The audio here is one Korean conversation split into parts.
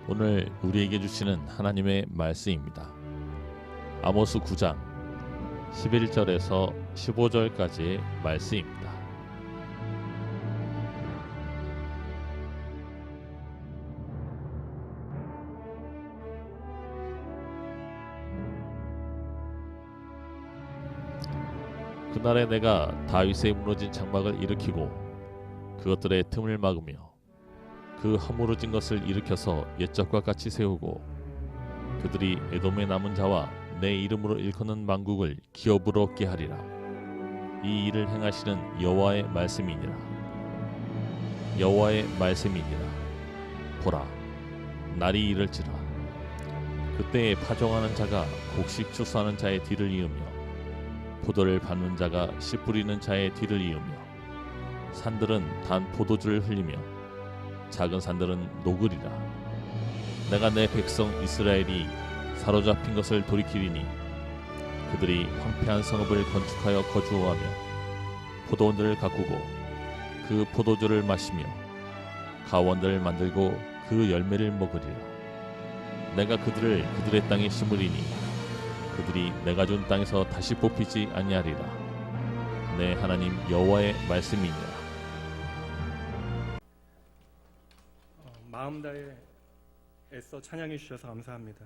오늘 우리에게 주시는 하나님의 말씀입니다. 아모스 9장 11절에서 15절까지의 말씀입니다. 그날에 내가 다윗의 무너진 장막을 일으키고 그것들의 틈을 막으며 그 허물어진 것을 일으켜서 옛적과 같이 세우고 그들이 에돔에 남은 자와 내 이름으로 일컫는 만국을 기업으로 얻게 하리라. 이 일을 행하시는 여호와의 말씀이니라. 여호와의 말씀이니라. 보라, 날이 이를지라. 그때에 파종하는 자가 곡식 추수하는 자의 뒤를 이으며 포도를 밟는 자가 씨 뿌리는 자의 뒤를 이으며 산들은 단 포도주를 흘리며 작은 산들은 녹으리라. 내가 내 백성 이스라엘이 사로잡힌 것을 돌이키리니 그들이 황폐한 성읍을 건축하여 거주하며 포도원들을 가꾸고 그 포도주를 마시며 가원들을 만들고 그 열매를 먹으리라. 내가 그들을 그들의 땅에 심으리니 그들이 내가 준 땅에서 다시 뽑히지 아니하리라. 내 하나님 여호와의 말씀이니라. 마음 다해 애써 찬양해 주셔서 감사합니다.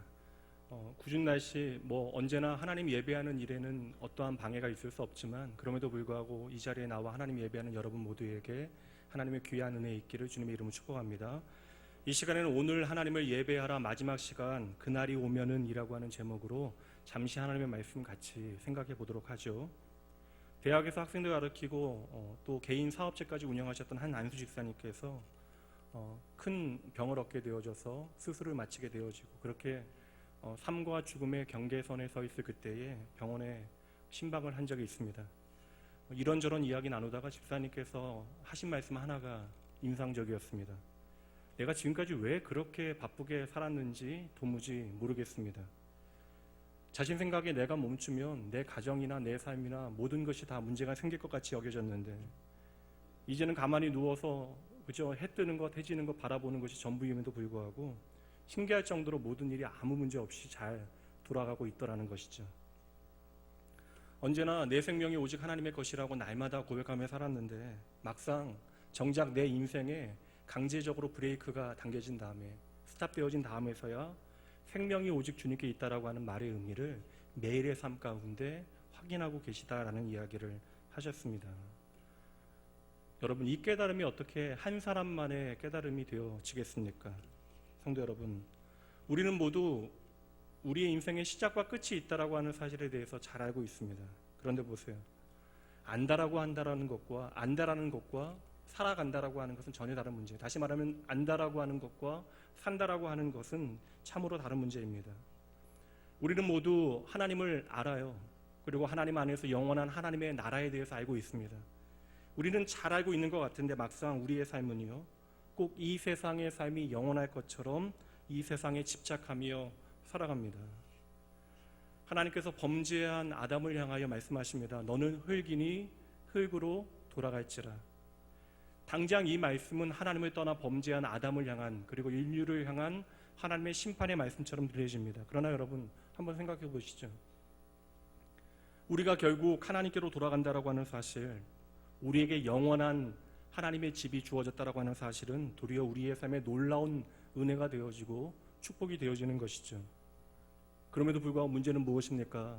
궂은 날씨 언제나 하나님 예배하는 일에는 어떠한 방해가 있을 수 없지만 그럼에도 불구하고 이 자리에 나와 하나님 예배하는 여러분 모두에게 하나님의 귀한 은혜 있기를 주님의 이름으로 축복합니다. 이 시간에는 오늘 하나님을 예배하라 마지막 시간 그날이 오면은 이라고 하는 제목으로 잠시 하나님의 말씀 같이 생각해 보도록 하죠. 대학에서 학생들 가르치고 또 개인 사업체까지 운영하셨던 한 안수 집사님께서 큰 병을 얻게 되어져서 수술을 마치게 되어지고 그렇게 삶과 죽음의 경계선에 서 있을 그때에 병원에 신방을 한 적이 있습니다. 이런저런 이야기 나누다가 집사님께서 하신 말씀 하나가 인상적이었습니다. 내가 지금까지 왜 그렇게 바쁘게 살았는지 도무지 모르겠습니다. 자신 생각에 내가 멈추면 내 가정이나 내 삶이나 모든 것이 다 문제가 생길 것 같이 여겨졌는데 이제는 가만히 누워서 그저 해 뜨는 것, 해 지는 것 바라보는 것이 전부임에도 불구하고 신기할 정도로 모든 일이 아무 문제 없이 잘 돌아가고 있더라는 것이죠. 언제나 내 생명이 오직 하나님의 것이라고 날마다 고백하며 살았는데 막상 정작 내 인생에 강제적으로 브레이크가 당겨진 다음에 스탑되어진 다음에서야 생명이 오직 주님께 있다라고 하는 말의 의미를 매일의 삶 가운데 확인하고 계시다라는 이야기를 하셨습니다. 여러분, 이 깨달음이 어떻게 한 사람만의 깨달음이 되어지겠습니까? 성도 여러분, 우리는 모두 우리의 인생의 시작과 끝이 있다라고 하는 사실에 대해서 잘 알고 있습니다. 그런데 보세요. 안다라고 한다라는 것과 안다라는 것과 살아간다라고 하는 것은 전혀 다른 문제예요. 다시 말하면 안다라고 하는 것과 산다라고 하는 것은 참으로 다른 문제입니다. 우리는 모두 하나님을 알아요. 그리고 하나님 안에서 영원한 하나님의 나라에 대해서 알고 있습니다. 우리는 잘 알고 있는 것 같은데 막상 우리의 삶은요, 꼭 이 세상의 삶이 영원할 것처럼 이 세상에 집착하며 살아갑니다. 하나님께서 범죄한 아담을 향하여 말씀하십니다. 너는 흙이니 흙으로 돌아갈지라. 당장 이 말씀은 하나님을 떠나 범죄한 아담을 향한 그리고 인류를 향한 하나님의 심판의 말씀처럼 들려집니다. 그러나 여러분 한번 생각해 보시죠. 우리가 결국 하나님께로 돌아간다라고 하는 사실, 우리에게 영원한 하나님의 집이 주어졌다라고 하는 사실은 도리어 우리의 삶에 놀라운 은혜가 되어지고 축복이 되어지는 것이죠. 그럼에도 불구하고 문제는 무엇입니까?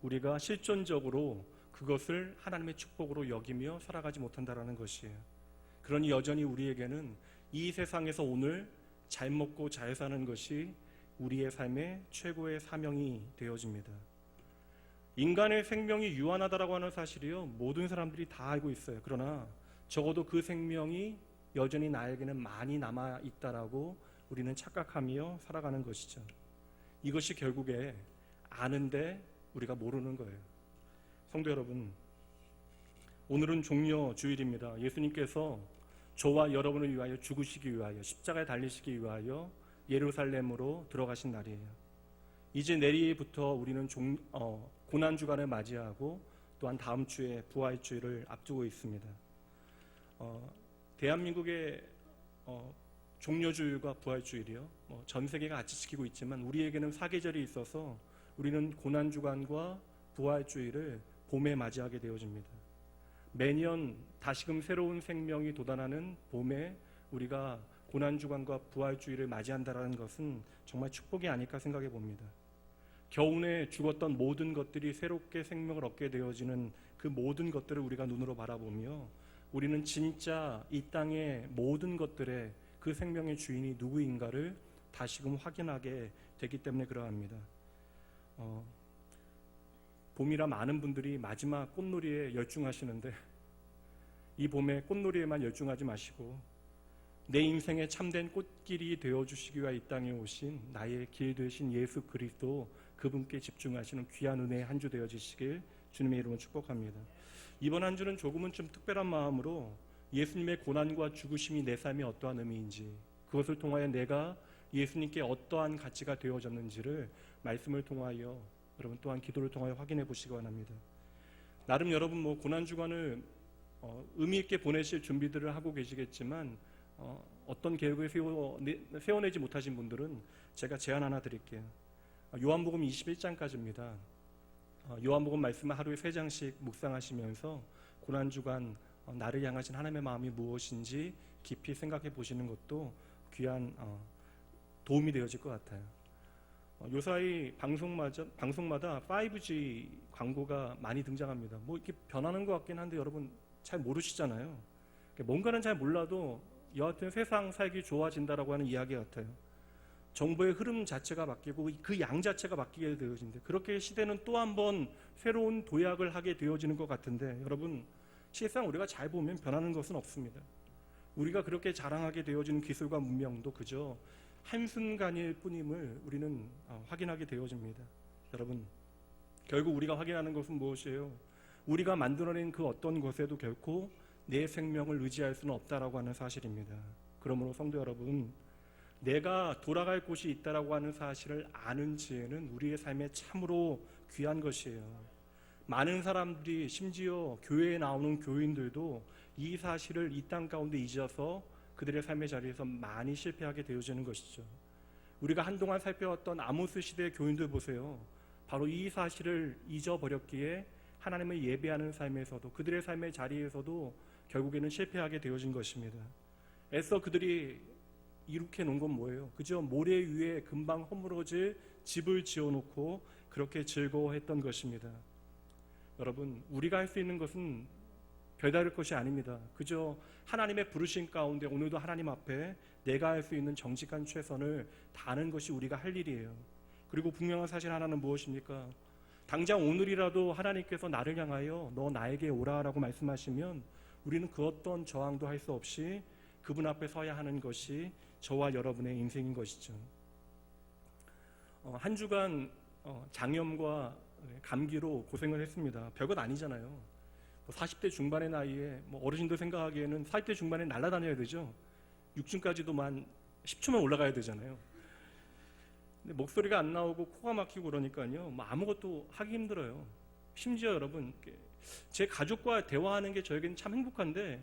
우리가 실존적으로 그것을 하나님의 축복으로 여기며 살아가지 못한다라는 것이에요. 그러니 여전히 우리에게는 이 세상에서 오늘 잘 먹고 잘 사는 것이 우리의 삶의 최고의 사명이 되어집니다. 인간의 생명이 유한하다라고 하는 사실이요, 모든 사람들이 다 알고 있어요. 그러나 적어도 그 생명이 여전히 나에게는 많이 남아있다라고 우리는 착각하며 살아가는 것이죠. 이것이 결국에 아는데 우리가 모르는 거예요. 성도 여러분, 오늘은 종려 주일입니다. 예수님께서 저와 여러분을 위하여 죽으시기 위하여 십자가에 달리시기 위하여 예루살렘으로 들어가신 날이에요. 이제 내일부터 우리는 고난주간을 맞이하고 또한 다음 주에 부활주일을 앞두고 있습니다. 대한민국의 종려주일과 부활주일이요. 전 세계가 같이 지키고 있지만 우리에게는 사계절이 있어서 우리는 고난주간과 부활주일을 봄에 맞이하게 되어집니다. 매년 다시금 새로운 생명이 돋아나는 봄에 우리가 고난주간과 부활주일을 맞이한다는 것은 정말 축복이 아닐까 생각해 봅니다. 겨우내 죽었던 모든 것들이 새롭게 생명을 얻게 되어지는 그 모든 것들을 우리가 눈으로 바라보며 우리는 진짜 이 땅의 모든 것들의 그 생명의 주인이 누구인가를 다시금 확인하게 되기 때문에 그러합니다. 봄이라 많은 분들이 마지막 꽃놀이에 열중하시는데 이 봄에 꽃놀이에만 열중하지 마시고 내 인생의 참된 꽃길이 되어주시기 위해 이 땅에 오신 나의 길 되신 예수 그리스도 그분께 집중하시는 귀한 은혜의 한 주 되어지시길 주님의 이름으로 축복합니다. 이번 한 주는 조금은 좀 특별한 마음으로 예수님의 고난과 죽으심이 내 삶에 어떠한 의미인지, 그것을 통하여 내가 예수님께 어떠한 가치가 되어졌는지를 말씀을 통하여 여러분 또한 기도를 통하여 확인해 보시기 바랍니다. 나름 여러분 고난주간을 의미 있게 보내실 준비들을 하고 계시겠지만 어떤 계획을 세워내지 못하신 분들은 제가 제안 하나 드릴게요. 요한복음 21장까지입니다. 요한복음 말씀을 하루에 3장씩 묵상하시면서 고난주간 나를 향하신 하나님의 마음이 무엇인지 깊이 생각해 보시는 것도 귀한 도움이 되어질 것 같아요. 요사이 방송마다 5G 광고가 많이 등장합니다. 이렇게 변하는 것 같긴 한데 여러분 잘 모르시잖아요. 뭔가는 잘 몰라도 여하튼 세상 살기 좋아진다라고 하는 이야기 같아요. 정보의 흐름 자체가 바뀌고 그 양 자체가 바뀌게 되어진데 그렇게 시대는 또 한 번 새로운 도약을 하게 되어지는 것 같은데 여러분 실상 우리가 잘 보면 변하는 것은 없습니다. 우리가 그렇게 자랑하게 되어지는 기술과 문명도 그저 한순간일 뿐임을 우리는 확인하게 되어집니다. 여러분 결국 우리가 확인하는 것은 무엇이에요? 우리가 만들어낸 그 어떤 것에도 결코 내 생명을 의지할 수는 없다라고 하는 사실입니다. 그러므로 성도 여러분, 내가 돌아갈 곳이 있다라고 하는 사실을 아는 지혜는 우리의 삶에 참으로 귀한 것이에요. 많은 사람들이 심지어 교회에 나오는 교인들도 이 사실을 이 땅 가운데 잊어서 그들의 삶의 자리에서 많이 실패하게 되어지는 것이죠. 우리가 한동안 살펴왔던 아모스 시대의 교인들 보세요. 바로 이 사실을 잊어버렸기에 하나님을 예배하는 삶에서도 그들의 삶의 자리에서도 결국에는 실패하게 되어진 것입니다. 애써 그들이 이룩해 놓은 건 뭐예요? 그저 모래 위에 금방 허물어질 집을 지어놓고 그렇게 즐거워했던 것입니다. 여러분 우리가 할 수 있는 것은 별다를 것이 아닙니다. 그저 하나님의 부르심 가운데 오늘도 하나님 앞에 내가 할 수 있는 정직한 최선을 다하는 것이 우리가 할 일이에요. 그리고 분명한 사실 하나는 무엇입니까? 당장 오늘이라도 하나님께서 나를 향하여 너 나에게 오라라고 말씀하시면 우리는 그 어떤 저항도 할 수 없이 그분 앞에 서야 하는 것이 저와 여러분의 인생인 것이죠. 한 주간 장염과 감기로 고생을 했습니다. 별것 아니잖아요. 40대 중반의 나이에 어르신들 생각하기에는 40대 중반에 날아다녀야 되죠. 6층까지도 10초만 올라가야 되잖아요. 근데 목소리가 안 나오고 코가 막히고 그러니까요. 아무것도 하기 힘들어요. 심지어 여러분 제 가족과 대화하는 게 저에게는 참 행복한데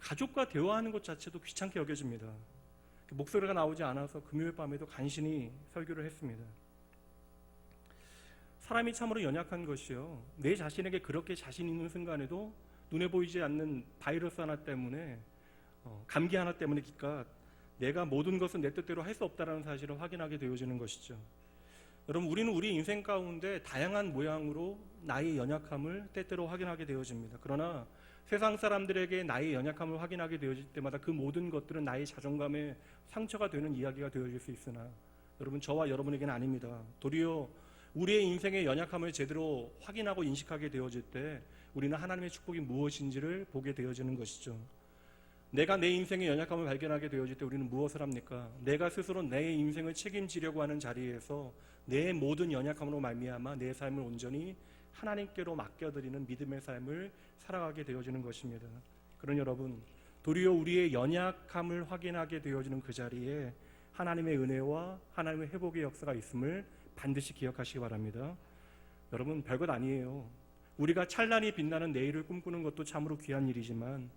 가족과 대화하는 것 자체도 귀찮게 여겨집니다. 목소리가 나오지 않아서 금요일 밤에도 간신히 설교를 했습니다. 사람이 참으로 연약한 것이요. 내 자신에게 그렇게 자신 있는 순간에도 눈에 보이지 않는 바이러스 하나 때문에 감기 하나 때문에 기껏 내가 모든 것은 내 뜻대로 할 수 없다는 사실을 확인하게 되어지는 것이죠. 여러분 우리는 우리 인생 가운데 다양한 모양으로 나의 연약함을 때때로 확인하게 되어집니다. 그러나 세상 사람들에게 나의 연약함을 확인하게 되어질 때마다 그 모든 것들은 나의 자존감에 상처가 되는 이야기가 되어질 수 있으나 여러분 저와 여러분에게는 아닙니다. 도리어 우리의 인생의 연약함을 제대로 확인하고 인식하게 되어질 때 우리는 하나님의 축복이 무엇인지를 보게 되어지는 것이죠. 내가 내 인생의 연약함을 발견하게 되어질 때 우리는 무엇을 합니까? 내가 스스로 내 인생을 책임지려고 하는 자리에서 내 모든 연약함으로 말미암아 내 삶을 온전히 하나님께로 맡겨드리는 믿음의 삶을 살아가게 되어지는 것입니다. 그러니 여러분 도리어 우리의 연약함을 확인하게 되어지는 그 자리에 하나님의 은혜와 하나님의 회복의 역사가 있음을 반드시 기억하시기 바랍니다. 여러분 별것 아니에요. 우리가 찬란히 빛나는 내일을 꿈꾸는 것도 참으로 귀한 일이지만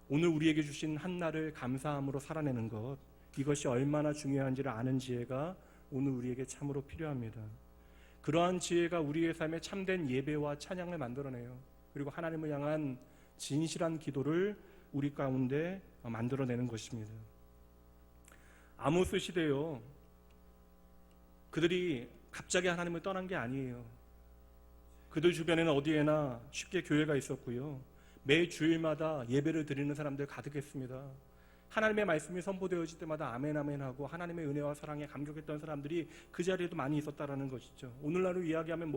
오늘 우리에게 주신 한날을 감사함으로 살아내는 것, 그것이 우리의 인생의 연약함을 확인하게 되어질 때 우리는 무엇을 합니까? 우리는 이것이 얼마나 중요한지를 아는 지혜가 오늘 우리에게 참으로 필요합니다. 그러한 지혜가 우리의 삶에 참된 예배와 찬양을 만들어내요. 그리고 하나님을 향한 진실한 기도를 우리 가운데 만들어내는 것입니다. 아모스 시대요, 그들이 갑자기 하나님을 떠난 게 아니에요. 그들 주변에는 어디에나 쉽게 교회가 있었고요, 매 주일마다 예배를 드리는 사람들 가득했습니다. 하나님의 말씀이 선포되어질 때마다 아멘 아멘 하고 하나님의 은혜와 사랑에 감격했던 사람들이 그 자리에도 많이 있었다라는 것이죠. 오늘날로 이야기하면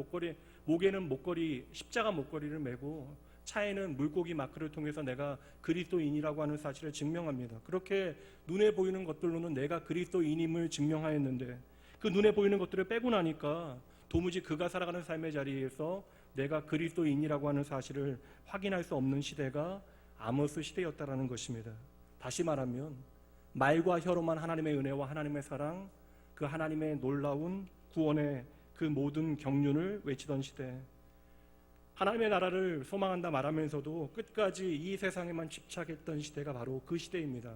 목에는 목걸이, 십자가 목걸이를 메고 차에는 물고기 마크를 통해서 내가 그리스도인이라고 하는 사실을 증명합니다. 그렇게 눈에 보이는 것들로는 내가 그리스도인임을 증명하였는데, 그 눈에 보이는 것들을 빼고 나니까 도무지 그가 살아가는 삶의 자리에서 내가 그리스도인이라고 하는 사실을 확인할 수 없는 시대가 아모스 시대였다라는 것입니다. 다시 말하면 말과 혀로만 하나님의 은혜와 하나님의 사랑, 그 하나님의 놀라운 구원의 그 모든 경륜을 외치던 시대, 하나님의 나라를 소망한다 말하면서도 끝까지 이 세상에만 집착했던 시대가 바로 그 시대입니다.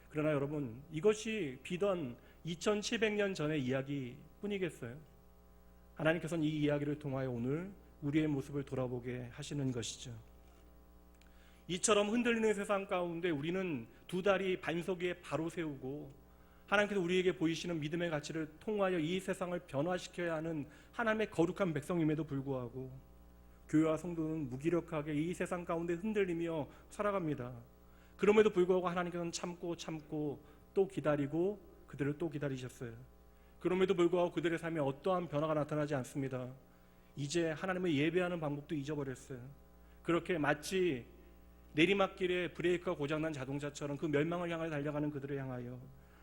그러나 여러분, 이것이 비던 2700년 전의 이야기뿐이겠어요? 하나님께서는 이 이야기를 통하여 오늘 우리의 모습을 돌아보게 하시는 것이죠. 이처럼 흔들리는 세상 가운데 우리는 두 다리 반석 위에 바로 세우고, 하나님께서 우리에게 보이시는 믿음의 가치를 통하여 이 세상을 변화시켜야 하는 하나님의 거룩한 백성임에도 불구하고 교회와 성도는 무기력하게 이 세상 가운데 흔들리며 살아갑니다. 그럼에도 불구하고 하나님께서는 참고 또 기다리고 그들을 또 기다리셨어요. 그럼에도 불구하고 그들의 삶에 어떠한 변화가 나타나지 않습니다. 이제 하나님을 예배하는 방법도 잊어버렸어요. 그렇게 마치 내리막길에 브레이크가 고장난 자동차처럼 그 멸망을 향해 달려가는 그들을 향하여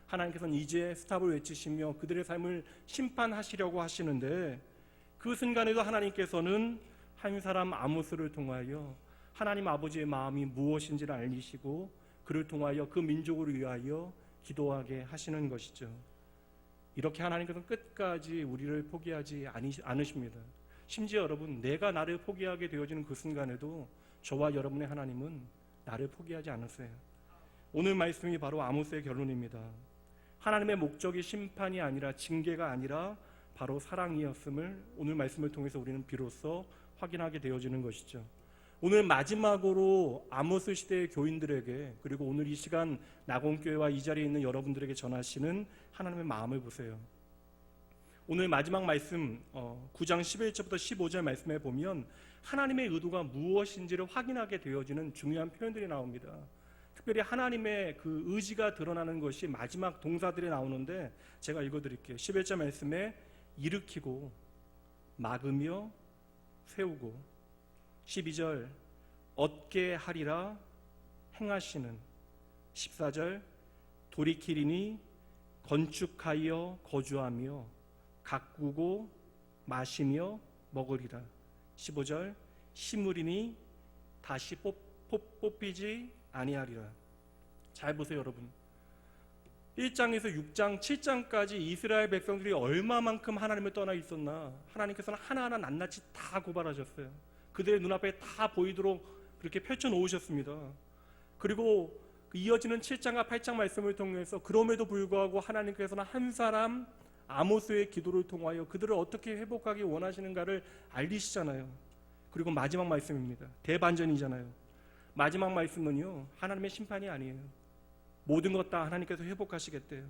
하나님께서는 이제 스탑을 외치시며 그들의 삶을 심판하시려고 하시는데, 그 순간에도 하나님께서는 한 사람 아모스를 통하여 하나님 아버지의 마음이 무엇인지를 알리시고 그를 통하여 그 민족을 위하여 기도하게 하시는 것이죠. 이렇게 하나님께서는 끝까지 우리를 포기하지 않으십니다. 심지어 여러분, 내가 나를 포기하게 되어지는 그 순간에도 저와 여러분의 하나님은 나를 포기하지 않으세요. 오늘 말씀이 바로 아모스의 결론입니다. 하나님의 목적이 심판이 아니라 징계가 아니라 바로 사랑이었음을 오늘 말씀을 통해서 우리는 비로소 확인하게 되어지는 것이죠. 오늘 마지막으로 아모스 시대의 교인들에게, 그리고 오늘 이 시간 낙원교회와 이 자리에 있는 여러분들에게 전하시는 하나님의 마음을 보세요. 오늘 마지막 말씀 9장 11절부터 15절 말씀에 보면 하나님의 의도가 무엇인지를 확인하게 되어지는 중요한 표현들이 나옵니다. 특별히 하나님의 그 의지가 드러나는 것이 마지막 동사들이 나오는데, 제가 읽어드릴게요. 11절 말씀에 일으키고 막으며 세우고, 12절 얻게 하리라 행하시는, 14절 돌이키리니 건축하여 거주하며 가꾸고 마시며 먹으리라, 15절 심으리니 다시 뽑히지 아니하리라. 잘 보세요 여러분, 1장에서 6장 7장까지 이스라엘 백성들이 얼마만큼 하나님을 떠나 있었나, 하나님께서는 하나하나 낱낱이 다 고발하셨어요. 그들의 눈앞에 다 보이도록 그렇게 펼쳐놓으셨습니다. 그리고 이어지는 7장과 8장 말씀을 통해서 그럼에도 불구하고 하나님께서는 한 사람 아모스의 기도를 통하여 그들을 어떻게 회복하기 원하시는가를 알리시잖아요. 그리고 마지막 말씀입니다. 대반전이잖아요. 마지막 말씀은요, 하나님의 심판이 아니에요. 모든 것 다 하나님께서 회복하시겠대요.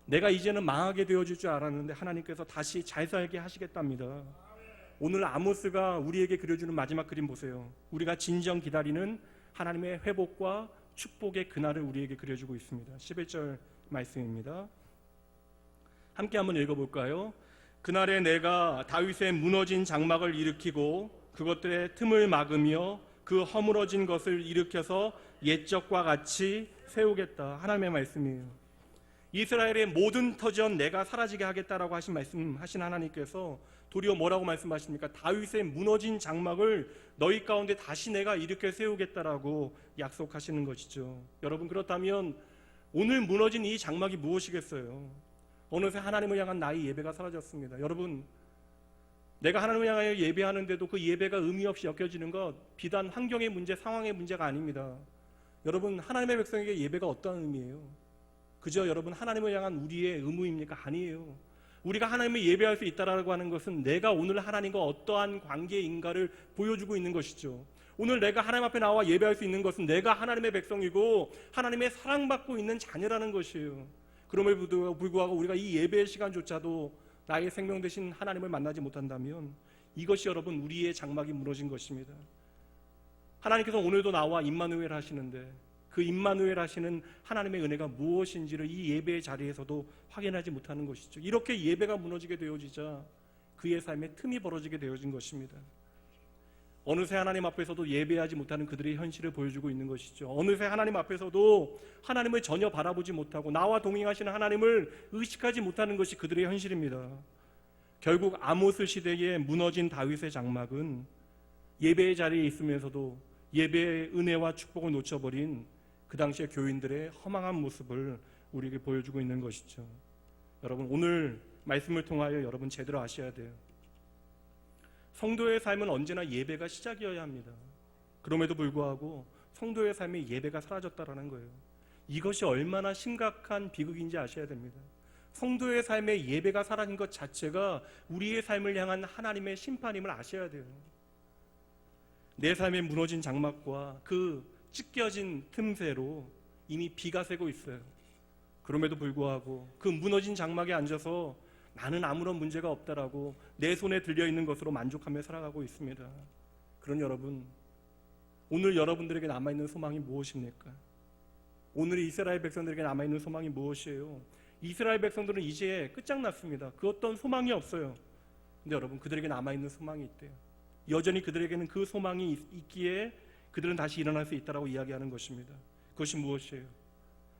내가 이제는 망하게 되어질 줄 알았는데 하나님께서 다시 잘 살게 하시겠답니다. 오늘 아모스가 우리에게 그려주는 마지막 그림 보세요. 우리가 진정 기다리는 하나님의 회복과 축복의 그날을 우리에게 그려주고 있습니다. 11절 말씀입니다. 함께 한번 읽어볼까요? 그날에 내가 다윗의 무너진 장막을 일으키고 그것들의 틈을 막으며 그 허물어진 것을 일으켜서 옛적과 같이 세우겠다. 하나님의 말씀이에요. 이스라엘의 모든 터전 내가 사라지게 하겠다라고 말씀하신 하나님께서 도리어 뭐라고 말씀하십니까? 다윗의 무너진 장막을 너희 가운데 다시 내가 일으켜 세우겠다라고 약속하시는 것이죠. 여러분, 그렇다면 오늘 무너진 이 장막이 무엇이겠어요? 어느새 하나님을 향한 나의 예배가 사라졌습니다. 여러분, 내가 하나님을 향하여 예배하는데도 그 예배가 의미 없이 여겨지는 것, 비단 환경의 문제, 상황의 문제가 아닙니다. 여러분, 하나님의 백성에게 예배가 어떤 의미예요? 그저 여러분 하나님을 향한 우리의 의무입니까? 아니에요. 우리가 하나님을 예배할 수 있다라고 하는 것은 내가 오늘 하나님과 어떠한 관계인가를 보여주고 있는 것이죠. 오늘 내가 하나님 앞에 나와 예배할 수 있는 것은 내가 하나님의 백성이고 하나님의 사랑받고 있는 자녀라는 것이에요. 그럼에도 불구하고 우리가 이 예배의 시간조차도 나의 생명 되신 하나님을 만나지 못한다면 이것이 여러분 우리의 장막이 무너진 것입니다. 하나님께서 오늘도 나와 임마누엘 하시는데 그 임마누엘 하시는 하나님의 은혜가 무엇인지를 이 예배의 자리에서도 확인하지 못하는 것이죠. 이렇게 예배가 무너지게 되어지자 그의 삶에 틈이 벌어지게 되어진 것입니다. 어느새 하나님 앞에서도 예배하지 못하는 그들의 현실을 보여주고 있는 것이죠. 어느새 하나님 앞에서도 하나님을 전혀 바라보지 못하고 나와 동행하시는 하나님을 의식하지 못하는 것이 그들의 현실입니다. 결국 아모스 시대에 무너진 다윗의 장막은 예배의 자리에 있으면서도 예배의 은혜와 축복을 놓쳐버린 그 당시의 교인들의 허망한 모습을 우리에게 보여주고 있는 것이죠. 여러분 오늘 말씀을 통하여 여러분 제대로 아셔야 돼요. 성도의 삶은 언제나 예배가 시작이어야 합니다. 그럼에도 불구하고 성도의 삶에 예배가 사라졌다라는 거예요. 이것이 얼마나 심각한 비극인지 아셔야 됩니다. 성도의 삶에 예배가 사라진 것 자체가 우리의 삶을 향한 하나님의 심판임을 아셔야 돼요. 내 삶에 무너진 장막과 그 찢겨진 틈새로 이미 비가 새고 있어요. 그럼에도 불구하고 그 무너진 장막에 앉아서 나는 아무런 문제가 없다라고 내 손에 들려있는 것으로 만족하며 살아가고 있습니다. 그런 여러분, 오늘 여러분들에게 남아있는 소망이 무엇입니까? 오늘 이스라엘 백성들에게 남아있는 소망이 무엇이에요? 이스라엘 백성들은 이제 끝장났습니다. 그 어떤 소망이 없어요. 근데 여러분 그들에게 남아있는 소망이 있대요. 여전히 그들에게는 그 소망이 있기에 그들은 다시 일어날 수 있다라고 이야기하는 것입니다. 그것이 무엇이에요?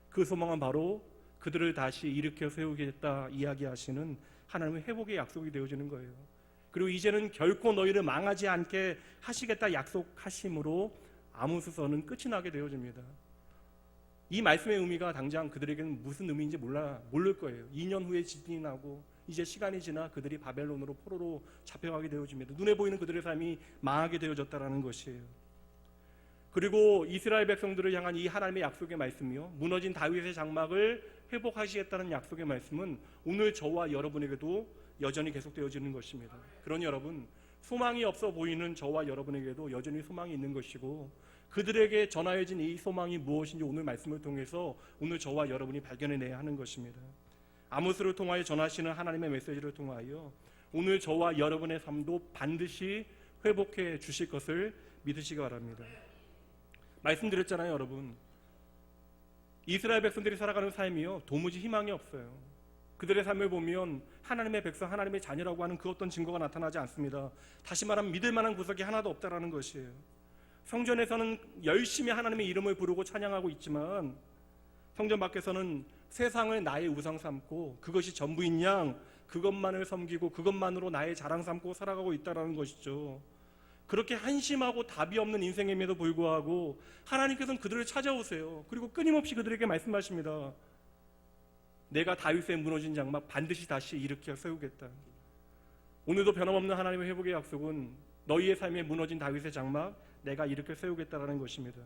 그 소망은 바로 그들을 다시 일으켜 세우겠다 이야기하시는 하나님의 회복의 약속이 되어지는 거예요. 그리고 이제는 결코 너희를 망하지 않게 하시겠다 약속하심으로 아모스서는 끝이 나게 되어집니다. 이 말씀의 의미가 당장 그들에게는 무슨 의미인지 모를 거예요. 2년 후에 지진이 나고 이제 시간이 지나 그들이 바벨론으로 포로로 잡혀가게 되어집니다. 눈에 보이는 그들의 삶이 망하게 되어졌다라는 것이에요. 그리고 이스라엘 백성들을 향한 이 하나님의 약속의 말씀이요, 무너진 다윗의 장막을 회복하시겠다는 약속의 말씀은 오늘 저와 여러분에게도 여전히 계속되어지는 것입니다. 그러니 여러분, 소망이 없어 보이는 저와 여러분에게도 여전히 소망이 있는 것이고 그들에게 전하여진 이 소망이 무엇인지 오늘 말씀을 통해서 오늘 저와 여러분이 발견해내야 하는 것입니다. 아모스를 통하여 전하시는 하나님의 메시지를 통하여 오늘 저와 여러분의 삶도 반드시 회복해 주실 것을 믿으시기 바랍니다. 말씀드렸잖아요, 여러분. 이스라엘 백성들이 살아가는 삶이요, 도무지 희망이 없어요. 그들의 삶을 보면 하나님의 백성, 하나님의 자녀라고 하는 그 어떤 증거가 나타나지 않습니다. 다시 말하면 믿을 만한 구석이 하나도 없다라는 것이에요. 성전에서는 열심히 하나님의 이름을 부르고 찬양하고 있지만 성전 밖에서는 세상을 나의 우상 삼고 그것이 전부인 양 그것만을 섬기고 그것만으로 나의 자랑 삼고 살아가고 있다는 것이죠. 그렇게 한심하고 답이 없는 인생임에도 불구하고 하나님께서는 그들을 찾아오세요. 그리고 끊임없이 그들에게 말씀하십니다. 내가 다윗의 무너진 장막 반드시 다시 일으켜 세우겠다. 오늘도 변함없는 하나님의 회복의 약속은 너희의 삶에 무너진 다윗의 장막 내가 일으켜 세우겠다라는 것입니다.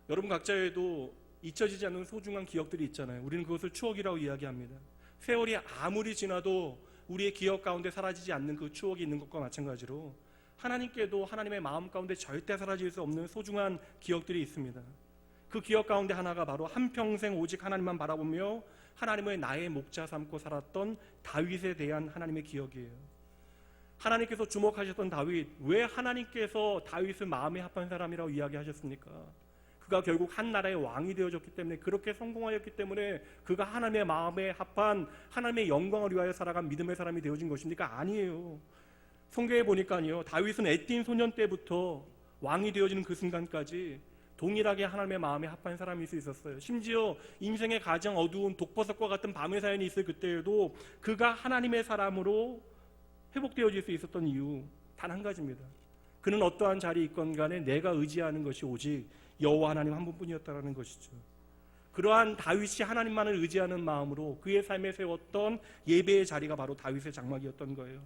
여러분 각자에도 잊혀지지 않는 소중한 기억들이 있잖아요. 우리는 그것을 추억이라고 이야기합니다. 세월이 아무리 지나도 우리의 기억 가운데 사라지지 않는 그 추억이 있는 것과 마찬가지로 하나님께도 하나님의 마음 가운데 절대 사라질 수 없는 소중한 기억들이 있습니다. 그 기억 가운데 하나가 바로 한평생 오직 하나님만 바라보며 하나님을 나의 목자 삼고 살았던 다윗에 대한 하나님의 기억이에요. 하나님께서 주목하셨던 다윗, 왜 하나님께서 다윗을 마음에 합한 사람이라고 이야기하셨습니까? 그가 결국 한 나라의 왕이 되어졌기 때문에, 그렇게 성공하였기 때문에 그가 하나님의 마음에 합한 하나님의 영광을 위하여 살아간 믿음의 사람이 되어진 것입니까? 아니에요. 성경에 보니까요, 다윗은 애띤 소년 때부터 왕이 되어지는 그 순간까지 동일하게 하나님의 마음에 합한 사람일 수 있었어요. 심지어 인생의 가장 어두운 독버섯과 같은 밤의 사연이 있을 그때에도 그가 하나님의 사람으로 회복되어질 수 있었던 이유 단 한 가지입니다. 그는 어떠한 자리에 있건 간에 내가 의지하는 것이 오직 여호와 하나님 한 분뿐이었다는 것이죠. 그러한 다윗이 하나님만을 의지하는 마음으로 그의 삶에 세웠던 예배의 자리가 바로 다윗의 장막이었던 거예요.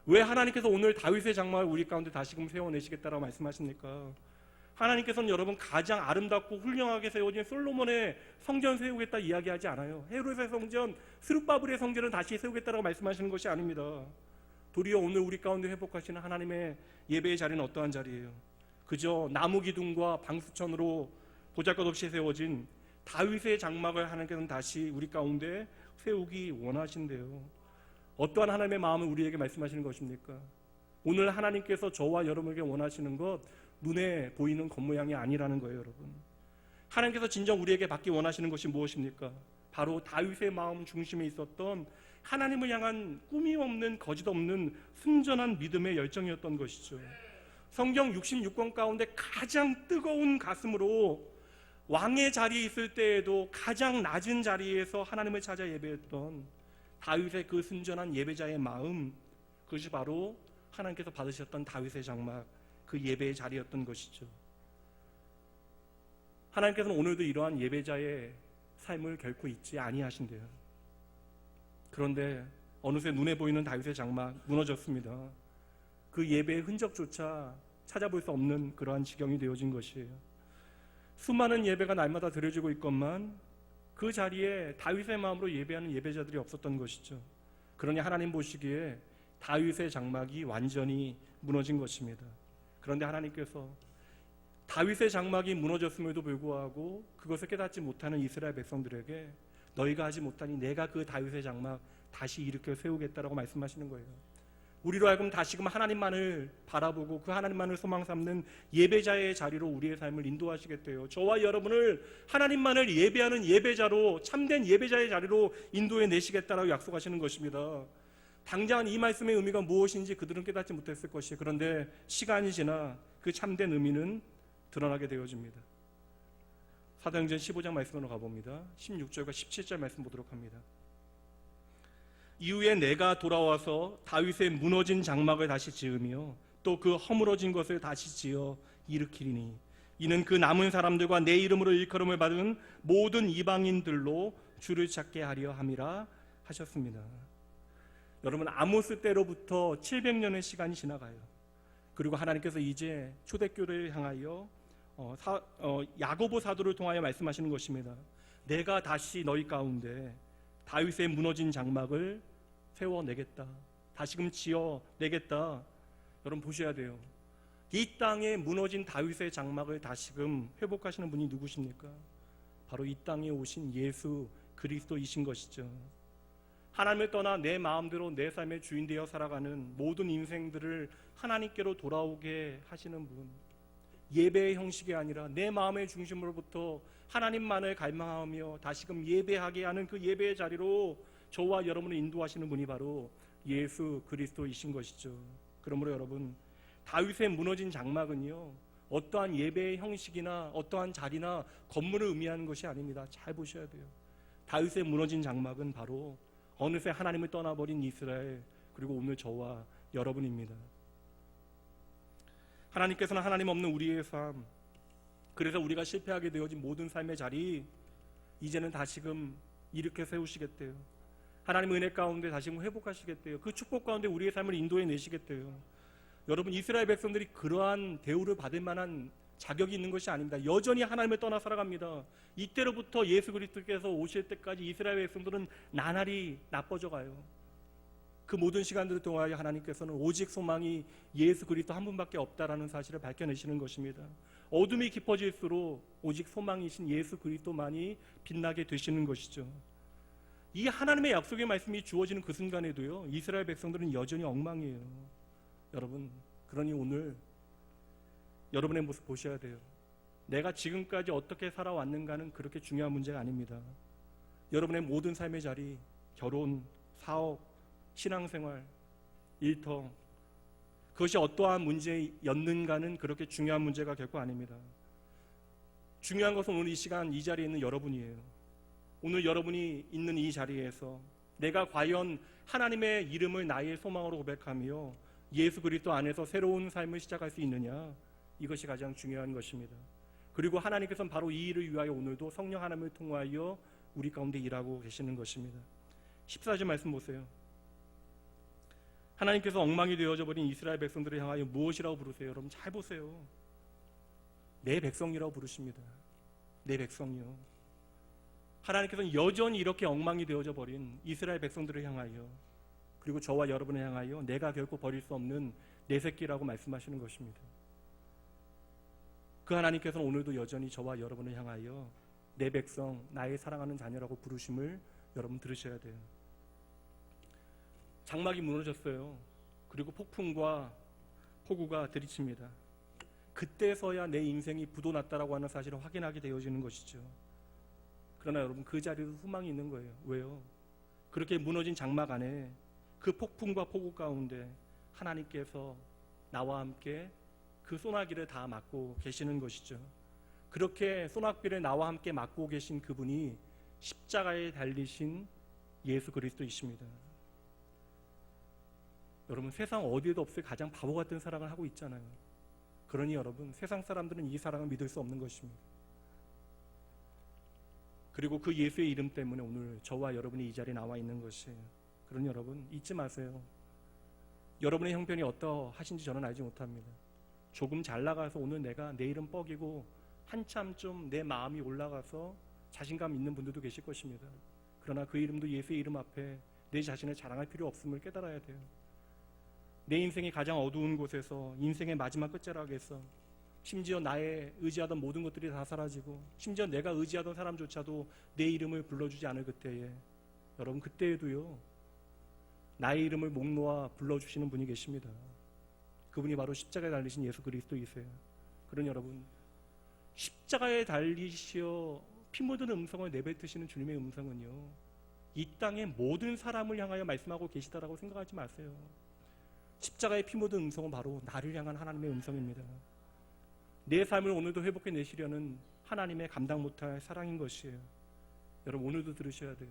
왜 하나님께서 오늘 다윗의 장막을 우리 가운데 다시금 세워내시겠다라고 말씀하십니까? 하나님께서는 여러분 가장 아름답고 훌륭하게 세워진 솔로몬의 성전 세우겠다 이야기하지 않아요. 헤롯의 성전, 스룹바블의 성전을 다시 세우겠다라고 말씀하시는 것이 아닙니다. 도리어 오늘 우리 가운데 회복하시는 하나님의 예배의 자리는 어떠한 자리예요? 그저 나무 기둥과 방수천으로 보잘것없이 세워진 다윗의 장막을 하나님께서는 다시 우리 가운데 세우기 원하신대요. 어떠한 하나님의 마음을 우리에게 말씀하시는 것입니까? 오늘 하나님께서 저와 여러분에게 원하시는 것 눈에 보이는 겉모양이 아니라는 거예요, 여러분. 하나님께서 진정 우리에게 받기 원하시는 것이 무엇입니까? 바로 다윗의 마음 중심에 있었던 하나님을 향한 꿈이 없는 거짓 없는 순전한 믿음의 열정이었던 것이죠. 성경 66권 가운데 가장 뜨거운 가슴으로 왕의 자리에 있을 때에도 가장 낮은 자리에서 하나님을 찾아 예배했던 다윗의 그 순전한 예배자의 마음, 그것이 바로 하나님께서 받으셨던 다윗의 장막, 그 예배의 자리였던 것이죠. 하나님께서는 오늘도 이러한 예배자의 삶을 결코 잊지 아니하신대요. 그런데 어느새 눈에 보이는 다윗의 장막 무너졌습니다. 그 예배의 흔적조차 찾아볼 수 없는 그러한 지경이 되어진 것이에요. 수많은 예배가 날마다 드려지고 있건만 그 자리에 다윗의 마음으로 예배하는 예배자들이 없었던 것이죠. 그러니 하나님 보시기에 다윗의 장막이 완전히 무너진 것입니다. 그런데 하나님께서 다윗의 장막이 무너졌음에도 불구하고 그것을 깨닫지 못하는 이스라엘 백성들에게 너희가 하지 못하니 내가 그 다윗의 장막 다시 일으켜 세우겠다라고 말씀하시는 거예요. 우리로 하여금 다시금 하나님만을 바라보고 그 하나님만을 소망 삼는 예배자의 자리로 우리의 삶을 인도하시겠대요. 저와 여러분을 하나님만을 예배하는 예배자로, 참된 예배자의 자리로 인도해 내시겠다라고 약속하시는 것입니다. 당장 이 말씀의 의미가 무엇인지 그들은 깨닫지 못했을 것이에요. 그런데 시간이 지나 그 참된 의미는 드러나게 되어집니다. 사도행전 15장 말씀으로 가봅니다. 16절과 17절 말씀 보도록 합니다. 이후에 내가 돌아와서 다윗의 무너진 장막을 다시 지으며 또 그 허물어진 것을 다시 지어 일으키리니 이는 그 남은 사람들과 내 이름으로 일컬음을 받은 모든 이방인들로 주를 찾게 하려 함이라 하셨습니다. 여러분, 아모스 때로부터 700년의 시간이 지나가요. 그리고 하나님께서 이제 초대교회를 향하여 야고보 사도를 통하여 말씀하시는 것입니다. 내가 다시 너희 가운데 다윗의 무너진 장막을 세워내겠다, 다시금 지어내겠다. 여러분 보셔야 돼요. 이 땅에 무너진 다윗의 장막을 다시금 회복하시는 분이 누구십니까? 바로 이 땅에 오신 예수 그리스도이신 것이죠. 하나님을 떠나 내 마음대로 내 삶의 주인 되어 살아가는 모든 인생들을 하나님께로 돌아오게 하시는 분, 예배의 형식이 아니라 내 마음의 중심으로부터 하나님만을 갈망하며 다시금 예배하게 하는 그 예배의 자리로 저와 여러분을 인도하시는 분이 바로 예수 그리스도이신 것이죠. 그러므로 여러분, 다윗의 무너진 장막은요, 어떠한 예배의 형식이나 어떠한 자리나 건물을 의미하는 것이 아닙니다. 잘 보셔야 돼요. 다윗의 무너진 장막은 바로 어느새 하나님을 떠나버린 이스라엘, 그리고 오늘 저와 여러분입니다. 하나님께서는 하나님 없는 우리의 삶, 그래서 우리가 실패하게 되어진 모든 삶의 자리 이제는 다시금 일으켜 세우시겠대요. 하나님 은혜 가운데 다시금 회복하시겠대요. 그 축복 가운데 우리의 삶을 인도해 내시겠대요. 여러분, 이스라엘 백성들이 그러한 대우를 받을 만한 자격이 있는 것이 아닙니다. 여전히 하나님을 떠나 살아갑니다. 이때로부터 예수 그리스도께서 오실 때까지 이스라엘 백성들은 나날이 나빠져 가요. 그 모든 시간들을 통하여 하나님께서는 오직 소망이 예수 그리스도 한 분밖에 없다라는 사실을 밝혀내시는 것입니다. 어둠이 깊어질수록 오직 소망이신 예수 그리스도만이 빛나게 되시는 것이죠. 이 하나님의 약속의 말씀이 주어지는 그 순간에도요, 이스라엘 백성들은 여전히 엉망이에요. 여러분, 그러니 오늘 여러분의 모습 보셔야 돼요. 내가 지금까지 어떻게 살아왔는가는 그렇게 중요한 문제가 아닙니다. 여러분의 모든 삶의 자리, 결혼, 사업, 신앙생활, 일터, 그것이 어떠한 문제였는가는 그렇게 중요한 문제가 결코 아닙니다. 중요한 것은 오늘 이 시간 이 자리에 있는 여러분이에요. 오늘 여러분이 있는 이 자리에서 내가 과연 하나님의 이름을 나의 소망으로 고백하며 예수 그리스도 안에서 새로운 삶을 시작할 수 있느냐, 이것이 가장 중요한 것입니다. 그리고 하나님께서는 바로 이 일을 위하여 오늘도 성령 하나님을 통하여 우리 가운데 일하고 계시는 것입니다. 14절 말씀 보세요. 하나님께서 엉망이 되어져 버린 이스라엘 백성들을 향하여 무엇이라고 부르세요? 여러분 잘 보세요. 내 백성이라고 부르십니다. 내 백성이요. 하나님께서는 여전히 이렇게 엉망이 되어져 버린 이스라엘 백성들을 향하여, 그리고 저와 여러분을 향하여 내가 결코 버릴 수 없는 내 새끼라고 말씀하시는 것입니다. 그 하나님께서는 오늘도 여전히 저와 여러분을 향하여 내 백성, 나의 사랑하는 자녀라고 부르심을 여러분 들으셔야 돼요. 장막이 무너졌어요. 그리고 폭풍과 폭우가 들이칩니다. 그때서야 내 인생이 부도났다라고 하는 사실을 확인하게 되어지는 것이죠. 그러나 여러분, 그 자리에도 소망이 있는 거예요. 왜요? 그렇게 무너진 장막 안에, 그 폭풍과 폭우 가운데 하나님께서 나와 함께 그 소나기를 다 맡고 계시는 것이죠. 그렇게 소나기를 나와 함께 맡고 계신 그분이 십자가에 달리신 예수 그리스도이십니다. 여러분, 세상 어디에도 없을 가장 바보 같은 사랑을 하고 있잖아요. 그러니 여러분, 세상 사람들은 이 사랑을 믿을 수 없는 것입니다. 그리고 그 예수의 이름 때문에 오늘 저와 여러분이 이 자리에 나와 있는 것이에요. 그러니 여러분, 잊지 마세요. 여러분의 형편이 어떠하신지 저는 알지 못합니다. 조금 잘 나가서 오늘 내가 내 이름 뻐기고 한참 좀 내 마음이 올라가서 자신감 있는 분들도 계실 것입니다. 그러나 그 이름도 예수의 이름 앞에 내 자신을 자랑할 필요 없음을 깨달아야 돼요. 내 인생이 가장 어두운 곳에서, 인생의 마지막 끝자락에서, 심지어 나의 의지하던 모든 것들이 다 사라지고, 심지어 내가 의지하던 사람조차도 내 이름을 불러주지 않을 그때에, 여러분, 그때에도요, 나의 이름을 목 놓아 불러주시는 분이 계십니다. 그분이 바로 십자가에 달리신 예수 그리스도이세요. 그러니 여러분, 십자가에 달리시어 피 묻은 음성을 내뱉으시는 주님의 음성은요, 이 땅의 모든 사람을 향하여 말씀하고 계시다라고 생각하지 마세요. 십자가의 피 묻은 음성은 바로 나를 향한 하나님의 음성입니다. 내 삶을 오늘도 회복해 내시려는 하나님의 감당 못할 사랑인 것이에요. 여러분, 오늘도 들으셔야 돼요.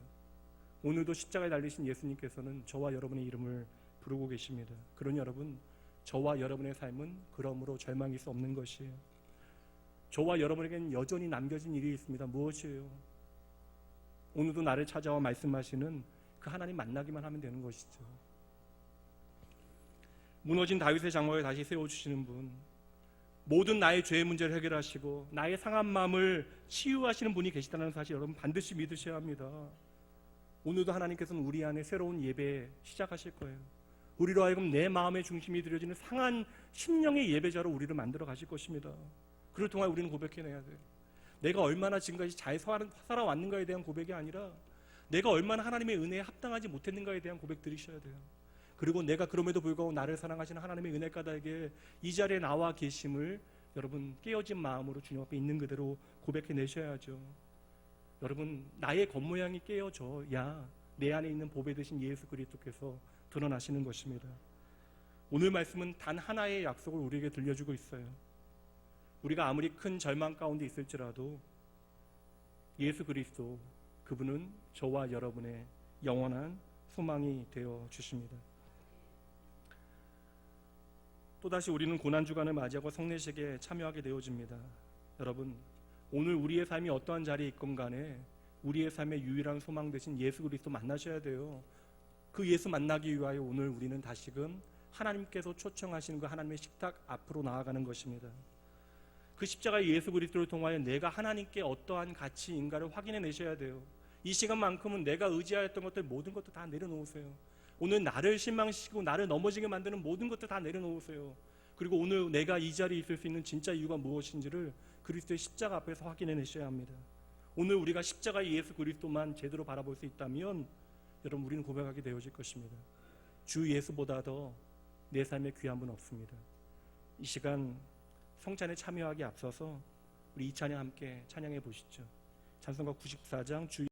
오늘도 십자가에 달리신 예수님께서는 저와 여러분의 이름을 부르고 계십니다. 그러니 여러분, 저와 여러분의 삶은 그러므로 절망일 수 없는 것이에요. 저와 여러분에게는 여전히 남겨진 일이 있습니다. 무엇이에요? 오늘도 나를 찾아와 말씀하시는 그 하나님 만나기만 하면 되는 것이죠. 무너진 다윗의 장막을 다시 세워주시는 분, 모든 나의 죄의 문제를 해결하시고 나의 상한 마음을 치유하시는 분이 계시다는 사실 여러분 반드시 믿으셔야 합니다. 오늘도 하나님께서는 우리 안에 새로운 예배 시작하실 거예요. 우리로 하여금 내 마음의 중심이 들여지는 상한 심령의 예배자로 우리를 만들어 가실 것입니다. 그를 통하여 우리는 고백해내야 돼요. 내가 얼마나 지금까지 잘 살아왔는가에 대한 고백이 아니라 내가 얼마나 하나님의 은혜에 합당하지 못했는가에 대한 고백 들으셔야 돼요. 그리고 내가 그럼에도 불구하고 나를 사랑하시는 하나님의 은혜 까닭에 이 자리에 나와 계심을 여러분 깨어진 마음으로 주님 앞에 있는 그대로 고백해내셔야죠. 여러분, 나의 겉모양이 깨어져야 내 안에 있는 보배 되신 예수 그리스도께서 드러나시는 것입니다. 오늘 말씀은 단 하나의 약속을 우리에게 들려주고 있어요. 우리가 아무리 큰 절망 가운데 있을지라도 예수 그리스도, 그분은 저와 여러분의 영원한 소망이 되어 주십니다. 또다시 우리는 고난주간을 맞이하고 성례식에 참여하게 되어집니다. 여러분, 오늘 우리의 삶이 어떠한 자리에 있건 간에 우리의 삶의 유일한 소망 되신 예수 그리스도 만나셔야 돼요. 그 예수 만나기 위하여 오늘 우리는 다시금 하나님께서 초청하시는 그 하나님의 식탁 앞으로 나아가는 것입니다. 그 십자가의 예수 그리스도를 통하여 내가 하나님께 어떠한 가치인가를 확인해 내셔야 돼요. 이 시간만큼은 내가 의지하였던 것들 모든 것도 다 내려놓으세요. 오늘 나를 실망시키고 나를 넘어지게 만드는 모든 것들 다 내려놓으세요. 그리고 오늘 내가 이 자리에 있을 수 있는 진짜 이유가 무엇인지를 그리스도의 십자가 앞에서 확인해 내셔야 합니다. 오늘 우리가 십자가의 예수 그리스도만 제대로 바라볼 수 있다면 여러분, 우리는 고백하게 되어질 것입니다. 주 예수보다 더 내 삶에 귀한 분 없습니다. 이 시간 성찬에 참여하기 앞서서 우리 이 찬양 함께 찬양해 보시죠. 찬송가 94장 주